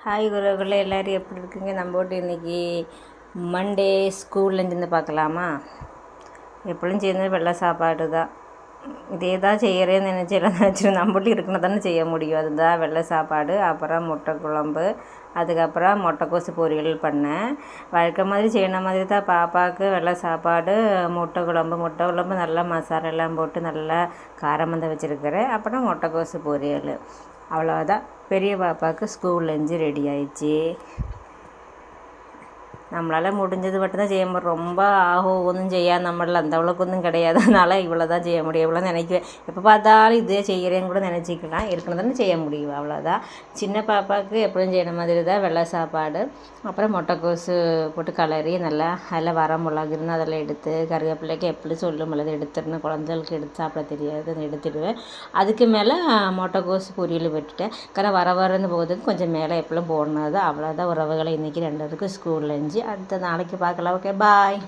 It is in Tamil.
ஹாய் குருகுல எல்லோரும் எப்படி இருக்குங்க? நம்ம போட்டு இன்றைக்கி மண்டே ஸ்கூல்லேருந்து பார்க்கலாமா? எப்படியும் செய்யறது வெள்ளை சாப்பாடு தான். இதே தான் செய்கிறேன்னு நினச்சி எல்லாம் நினச்சி நம்மளும் இருக்கணும் தானே செய்ய முடியும். அதுதான் வெள்ளை சாப்பாடு, அப்புறம் முட்டை குழம்பு, அதுக்கப்புறம் முட்டைக்கோசு பொரியல் பண்ணேன். வழக்க மாதிரி செய்யற மாதிரி தான். பாப்பாவுக்கு வெள்ளை சாப்பாடு, முட்டை குழம்பு நல்லா மசாலா எல்லாம் போட்டு நல்லா காரமந்த வச்சுருக்கிறேன். அப்புறம் முட்டைக்கோசு பொரியல், அவ்வளோதான். பெரிய பாப்பாவுக்கு ஸ்கூல் லஞ்சு ரெடி ஆயிடுச்சு. நம்மளால் முடிஞ்சது மட்டும்தான் செய்ய முடியும். ரொம்ப ஒன்றும் செய்யாது நம்மளால் அந்த அளவுக்கு ஒன்றும் கிடையாது. அதனால் இவ்வளோ தான் செய்ய முடியும். இவ்வளோ நினைக்குவேன். எப்போ பார்த்தாலும் இதே செய்கிறேன்னு கூட நினச்சிக்கலாம். இருக்கணும் தானே செய்ய முடியும். அவ்வளோதான். சின்ன பாப்பாவுக்கு எப்படியும் செய்கிற மாதிரி தான் வெள்ளை சாப்பாடு, அப்புறம் முட்டைக்கோசு போட்டு கலரி நல்லா அதில் வர மிளகு இருந்தால் அதெல்லாம் எடுத்து, கருவேப்பிள்ளைக்கு எப்படி சொல்லும் அல்லது எடுத்துடணும். குழந்தைகளுக்கு எடுத்து சாப்பிட தெரியாது, அதை எடுத்துடுவேன். அதுக்கு மேலே முட்டைக்கோசு பொரியல் விட்டுட்டேன். வரன்னு போகிறதுக்கு கொஞ்சம் மேலே எப்பளும் போடணும். அவ்வளோதான் உறவுகளை இன்றைக்கி 2 ஸ்கூல் லஞ்சு. அடுத்த நாளைக்கு பார்க்கலாம். ஓகே, பாய்.